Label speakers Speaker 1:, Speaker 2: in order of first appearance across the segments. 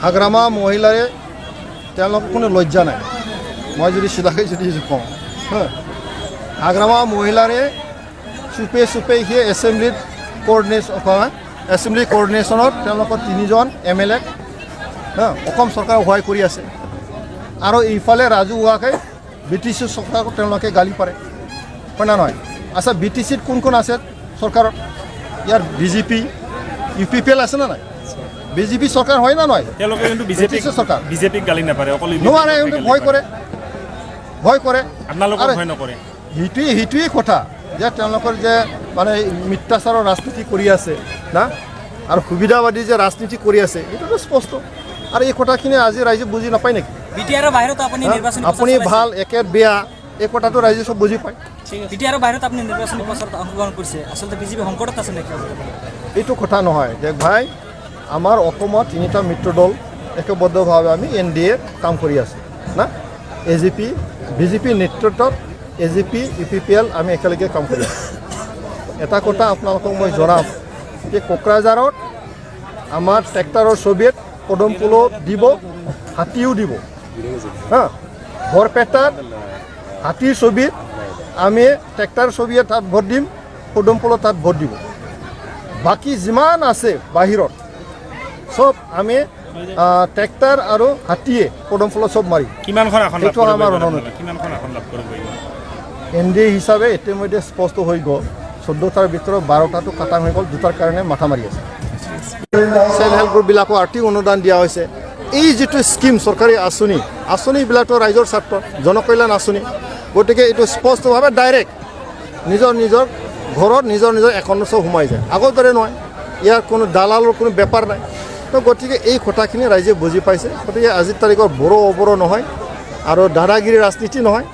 Speaker 1: হাগ্ৰামা মহিলাৰে তেওঁলোকৰ কোনো লজ্জা নাই মই যদি চিধাকৈ যদি কওঁ হাগ্ৰামা মহিলাৰে চুপে চুপে সেই এছেম্বলিত এছেম্বলি কোঅৰ্ডিনেশ্যনত তেওঁলোকৰ 3জন MLA অসম চৰকাৰে সহায় কৰি আছে আৰু এইফালে ৰাজহুৱাকৈ BTC চৰকাৰক তেওঁলোকে গালি পাৰে হয় না নহয় আচ্ছা BTCত কোন কোন আছে চৰকাৰত ইয়াৰ BJP UPPL আছে না নাই BJP চৰকাৰ হয় না নহয়
Speaker 2: তেওঁলোকে কিন্তু BJPক গালি নাপাৰে অকল
Speaker 1: নোৱাৰে ভয় কৰে
Speaker 2: আপোনালোকৰ ভয় নকৰে
Speaker 1: সেইটোৱেই কথা যে তেওঁলোকৰ যে মানে মিথ্যাচাৰৰ ৰাজনীতি কৰি আছে না আৰু সুবিধাবাদী যে ৰাজনীতি কৰি আছে এইটোতো স্পষ্ট আৰু এই কথাখিনি আজি ৰাইজে বুজি নাপায় নেকি
Speaker 3: বিটিআৰৰ বাহিৰত
Speaker 1: আপুনি ভাল একে বেয়া এই কথাটো ৰাইজে চব বুজি পায়
Speaker 3: বিটিআৰৰ বাহিৰত আপুনি নিৰ্বাচনী প্ৰচাৰত অংশগ্ৰহণ কৰিছে আচলতে বিজেপি সংকটত আছে নেকি
Speaker 1: এইটো কথা নহয় দেখ ভাই আমাৰ অসমত 3টা মিত্ৰ দল একবদ্ধভাৱে আমি NDA কাম কৰি আছোঁ না BJP নেতৃত্বত AJP UPPL আমি একেলগে কাম কৰি আছোঁ এটা কথা আপোনালোকক মই জনাম যে কোকৰাঝাৰত আমাৰ ট্ৰেক্টৰৰ ছবিত পদম ফুলো দিব হাতীও দিব বৰপেটাত হাতীৰ ছবিত আমি ট্ৰেক্টৰ ছবিয়ে তাত ভোট দিম পদম ফুলো তাত ভোট দিব বাকী যিমান আছে বাহিৰত সব আমি ট্ৰেক্টৰ আৰু হাতীয়ে পদম ফুলো সব মাৰি
Speaker 2: কিমানখন আসন
Speaker 1: এইটো আমাৰ ৰণনীতি NDA হিচাপে ইতিমধ্যে স্পষ্ট হৈ গ'ল 14টাৰ ভিতৰত 12টাটো কাটাং হৈ গ'ল 2টাৰ কাৰণে মাথা মাৰি আছে চেল্ফ হেল্প গ্ৰুপবিলাকক আৰ্থিক অনুদান দিয়া হৈছে এই যিটো স্কিম চৰকাৰী আঁচনিবিলাকতো ৰাইজৰ স্বাৰ্থ জনকল্যাণ আঁচনি গতিকে এইটো স্পষ্টভাৱে ডাইৰেক্ট নিজৰ ঘৰত নিজৰ একাউণ্টত চব সোমাই যায় আগৰ দৰে নহয় ইয়াৰ কোনো দালালৰ কোনো বেপাৰ নাই তো গতিকে এই কথাখিনি ৰাইজে বুজি পাইছে গতিকে আজিৰ তাৰিখৰ বড়ো নহয় আৰু দাদাগিৰি ৰাজনীতি নহয়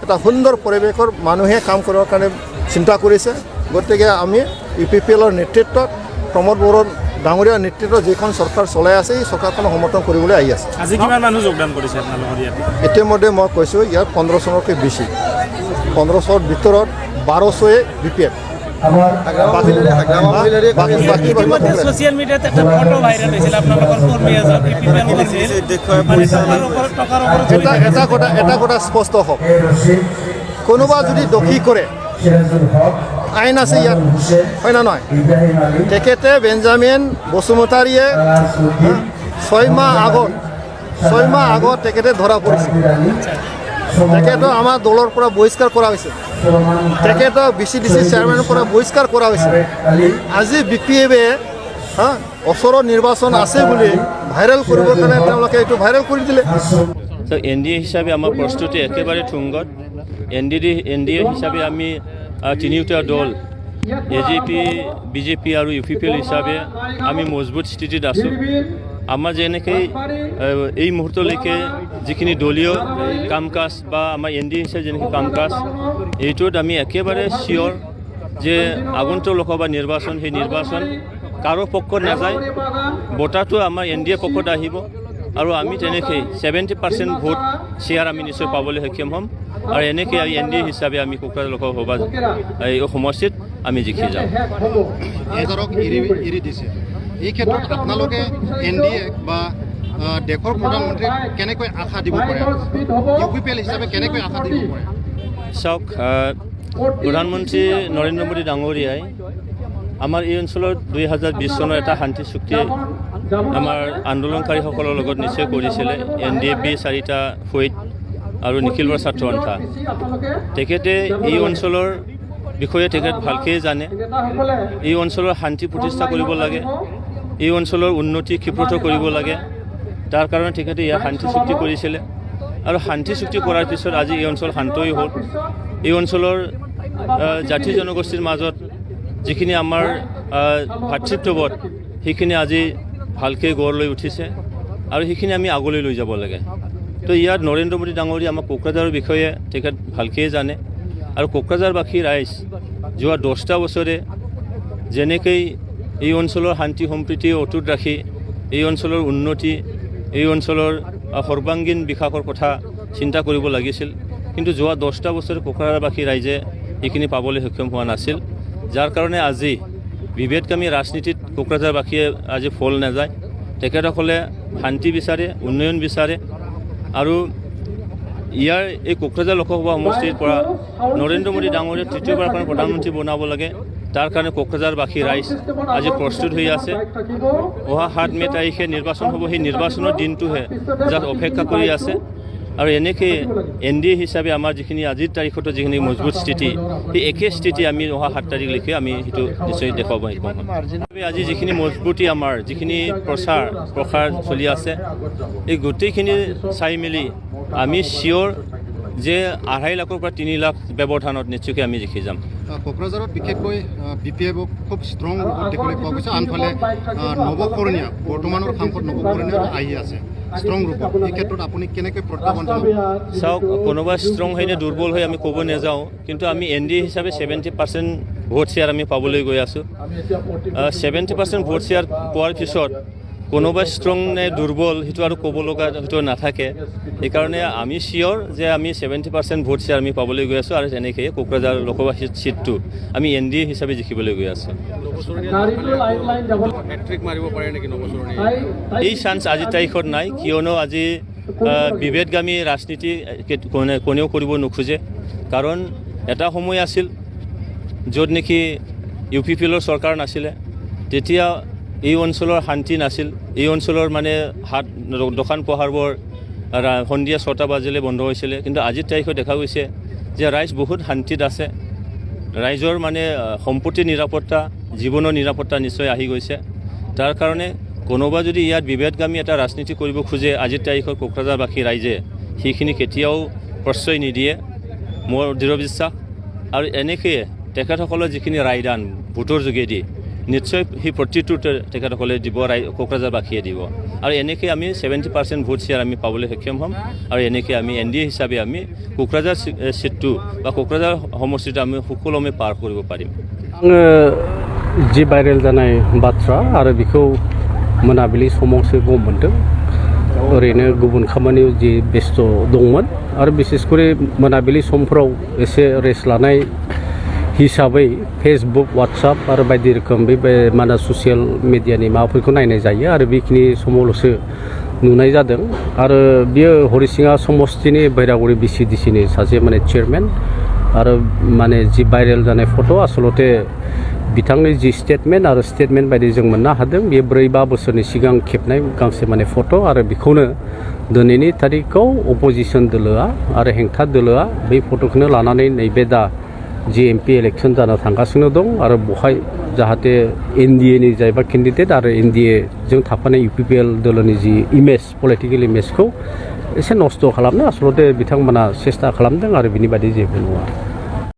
Speaker 1: এটা সুন্দৰ পৰিৱেশৰ মানুহে কাম কৰিবৰ কাৰণে চিন্তা কৰিছে গতিকে আমি UPPLৰ নেতৃত্বত প্ৰমোদ বড়ো ডাঙৰীয়াৰ নেতৃত্বত যিখন চৰকাৰ চলাই আছে এই চৰকাৰখনক সমৰ্থন কৰিবলৈ আহি আছে
Speaker 2: আজি কিমান মানুহ যোগদান কৰিছে আপোনালোকৰ ইয়াত
Speaker 1: ইতিমধ্যে মই কৈছোঁ ইয়াত 15জনতকৈ বেছি 1500ৰ ভিতৰত 1200 BPF
Speaker 3: ছ'চিয়েল মিডিয়াত এটা ফটো ভাইৰেল হৈছিল আপোনালোকৰ কৰ্মী এজন
Speaker 1: এটা কথা স্পষ্ট হওক কোনোবা যদি দোষী কৰে আইন আছে ইয়াত হয় না নহয় তেখেতে বেঞ্জামিন বসুমতাৰীয়ে 6 মাহ আগত তেখেতে ধৰা পৰিছিল তেখেতক আমাৰ দলৰ পৰা বহিষ্কাৰ কৰা হৈছে তেখেতক BCDC চেয়াৰমেনৰ পৰা বহিষ্কাৰ কৰা হৈছে আজি BPFে ওচৰৰ নিৰ্বাচন আছে বুলি ভাইৰেল কৰিবৰ কাৰণে তেওঁলোকে এইটো ভাইৰেল কৰি দিলে
Speaker 4: NDA হিচাপে আমাৰ প্ৰস্তুতি একেবাৰে থুংগত NDA হিচাপে আমি 3টা দল AJP BJP আৰু UPPL হিচাপে আমি মজবুত স্থিতিত আছোঁ আমাৰ যেনেকৈ এই মুহূৰ্তলৈকে যিখিনি দলীয় কাম কাজ বা আমাৰ NDA হিচাপে যেনেকৈ কাম কাজ এইটোত আমি একেবাৰে চিয়'ৰ যে আগন্তুক লোকসভা নিৰ্বাচন সেই নিৰ্বাচন কাৰো পক্ষত নাযায় ভোটাৰটো আমাৰ NDA পক্ষত আহিব আৰু আমি তেনেকৈ 70% ভোট শ্বেয়াৰ আমি নিশ্চয় পাবলৈ সক্ষম হ'ম আৰু এনেকৈ NDA হিচাপে আমি কোকৰাঝাৰ লোকসভা এই সমষ্টিত আমি জিকি যাম
Speaker 1: এই ক্ষেত্ৰত আপোনালোকে NDA বা দেশৰ প্ৰধানমন্ত্ৰীক কেনেকৈ আশা দিব পাৰে UPPL হিচাপে কেনেকৈ আশা দিব পাৰে
Speaker 4: চাওক প্ৰধানমন্ত্ৰী নৰেন্দ্ৰ মোদী ডাঙৰীয়াই আমাৰ এই অঞ্চলত 2020 চনৰ এটা শান্তি চুক্তি আমাৰ আন্দোলনকাৰীসকলৰ লগত নিশ্চয় কৰিছিলে NDFB 4টা ফৈদ আৰু নিখিল বৰা ছাত্ৰ সন্থা তেখেতে এই অঞ্চলৰ বিষয়ে তেখেত ভালকৈ জানে এই অঞ্চলৰ শান্তি প্ৰতিষ্ঠা কৰিব লাগে এই অঞ্চলৰ উন্নতি ক্ষিপ্ৰত কৰিব লাগে তাৰ কাৰণে তেখেতে ইয়াৰ শান্তি চুক্তি কৰিছিলে আৰু শান্তি চুক্তি কৰাৰ পিছত আজি এই অঞ্চল শান্তই হ'ল এই অঞ্চলৰ জাতি জনগোষ্ঠীৰ মাজত যিখিনি আমাৰ ভাতৃত্ববোধ সেইখিনি আজি ভালকৈ গঢ় লৈ উঠিছে আৰু সেইখিনি আমি আগলৈ লৈ যাব লাগে তো ইয়াত নৰেন্দ্ৰ মোদী ডাঙৰীয়া আমাৰ কোকৰাঝাৰৰ বিষয়ে তেখেত ভালকৈ জানে আৰু কোকৰাঝাৰবাসী ৰাইজ যোৱা 10টা বছৰে যেনেকৈ এই অঞ্চলৰ শান্তি সম্প্ৰীতি অটুট ৰাখি এই অঞ্চলৰ উন্নতি এই অঞ্চলৰ সৰ্বাংগীন বিকাশৰ কথা চিন্তা কৰিব লাগিছিল কিন্তু যোৱা 10টা বছৰে কোকৰাঝাৰবাসী ৰাইজে এইখিনি পাবলৈ সক্ষম হোৱা নাছিল যাৰ কাৰণে আজি বিভেদকামী ৰাজনীতিত কোকৰাঝাৰবাসীয়ে আজি ফল নাযায় তেখেতসকলে শান্তি বিচাৰে, উন্নয়ন বিচাৰে আৰু ইয়াৰ এই কোকৰাঝাৰ লোকসভা সমষ্টিৰ পৰা নৰেন্দ্ৰ মোদী ডাঙৰীয়া তৃতীয়বাৰৰ কাৰণে প্ৰধানমন্ত্ৰী বনাব লাগে। তাৰ কাৰণে কোকৰাঝাৰবাসী ৰাইজ আজি প্ৰস্তুত হৈ আছে। অহা 7 মে' তাৰিখে নিৰ্বাচন হ'ব, সেই নিৰ্বাচনৰ দিনটোহে যাত অপেক্ষা কৰি আছে। আৰু এনেকৈ NDA হিচাপে আমাৰ যিখিনি আজিৰ তাৰিখতো যিখিনি মজবুত স্থিতি, সেই একে স্থিতি আমি অহা 7 তাৰিখলৈকে আমি সেইটো নিশ্চয় দেখুৱাব পাৰিম। আজি যিখিনি মজবুতি আমাৰ যিখিনি প্ৰসাৰ চলি আছে, এই গোটেইখিনি চাই মেলি আমি চিয়'ৰ যে 2.5 লাখৰ পৰা 3 লাখ ব্যৱধানত নিশ্চয়কৈ আমি জিকি যাম।
Speaker 5: কোকৰাঝাৰত বিশেষকৈ BPF-ক খুব ষ্ট্ৰং দেখিবলৈ পোৱা গৈছে। আনফালে নৱকৰণীয়া বৰ্তমানৰ সাংসদ নৱকৰণীয়া আহি আছে ষ্ট্ৰং ৰূপত। এই ক্ষেত্ৰত আপুনি কেনেকৈ প্ৰত্যাহ্বান জনাব?
Speaker 4: চাওক, কোনোবা ষ্ট্ৰং হয় নে দুৰ্বল হয় আমি ক'ব নাযাওঁ, কিন্তু আমি NDA হিচাপে 70% ভোট শ্বেয়াৰ আমি পাবলৈ গৈ আছোঁ। 70% ভোট শ্বেয়াৰ পোৱাৰ পিছত কোনোবা ষ্ট্ৰং নে দুৰ্বল সেইটো আৰু ক'ব লগা সেইটো নাথাকে। সেইকাৰণে আমি চিয়'ৰ যে আমি 70% ভোট শ্বেয়াৰ আমি পাবলৈ গৈ আছোঁ আৰু তেনেকৈ কোকৰাঝাৰ লোকসভা চিটটো আমি NDA হিচাপে জিকিবলৈ গৈ আছোঁ। এই চান্স আজিৰ তাৰিখত নাই, কিয়নো আজি বিভেদগামী ৰাজনীতি কোনেও কৰিব নোখোজে। কাৰণ এটা সময় আছিল য'ত নেকি UPPৰ চৰকাৰ নাছিলে, তেতিয়া এই অঞ্চলৰ শান্তি নাছিল। এই অঞ্চলৰ মানে দোকান পোহাৰবোৰ সন্ধিয়া 6টা বাজিলে বন্ধ হৈছিলে। কিন্তু আজিৰ তাৰিখত দেখা গৈছে যে ৰাইজ বহুত শান্তিত আছে। ৰাইজৰ মানে সম্পত্তিৰ নিৰাপত্তা, জীৱনৰ নিৰাপত্তা নিশ্চয় আহি গৈছে। তাৰ কাৰণে কোনোবা যদি ইয়াত বিভেদগামী এটা ৰাজনীতি কৰিব খোজে, আজিৰ তাৰিখত কোকৰাঝাৰবাসী ৰাইজে সেইখিনি কেতিয়াও প্ৰশ্ৰয় নিদিয়ে, মোৰ দৃঢ় বিশ্বাস। আৰু এনেকৈয়ে তেখেতসকলৰ যিখিনি ৰায়দান ভোটৰ যোগেদি নিশ্চয় সেই প্ৰতিটো তেখেতসকলে দিব, কোকৰাঝাৰবাসীয়ে দিব। আৰু এনেকৈ আমি 70% ভোট শ্বেয়াৰ আমি পাবলৈ সক্ষম হ'ম। আৰু এনেকৈ আমি NDA হিচাপে আমি কোকৰাঝাৰ চিটটো বা কোকৰাঝাৰ সমষ্টিটো আমি সুকলমে পাৰ কৰিব পাৰিম।
Speaker 6: आङो जि भाइरेल जानाय बाथ्रा आरो बेखौ मोनाबिलि समावसो गम मोन्दों। ओरैनो गुबुन खामानियाव जि बेस्थ' दंमोन आरो बिसेसकरि मोनाबिलि समफ्राव एसे रेस्ट लानाय हिसाबै फेसबुक, वाट्सएप आरो बायदि रोखोम बे माने ससियेल मिडियानि माबाफोरखौ नायनाय जायो आरो बेखिनि समावल'सो नुनाय जादों। आरो बियो हरिसिङा समष्टिनि बैरागुरि BCDCनि सासे माने चेयारमेन आरो माने जि भाइरेल जानाय फट' आसलते बिथांनि जि स्टेटमेन्ट बायदि जों मोननो हादों। बेयो 4-5 बोसोरनि सिगां खेबनाय गांसे माने फट' आरो बेखौनो दिनैनि तारिखाव अपोजिसन दोलोआ आरो हेंथा दोलोआ बै फट'खौनो लानानै नैबे दा जि MP इलेक्शन जाना थांगासिनो दं आरो बहाय जाहाथे NDAनि जायबा केन्डिडेट आरो NDA जों थाफानाय UPPL दोलोनि जि इमेज, पलिटिकेल इमेजखौ एसे नस्थ' खालामनो आसलते बिथांमोना सेस्था खालामदों आरो बिनि बादै जेबो नङा।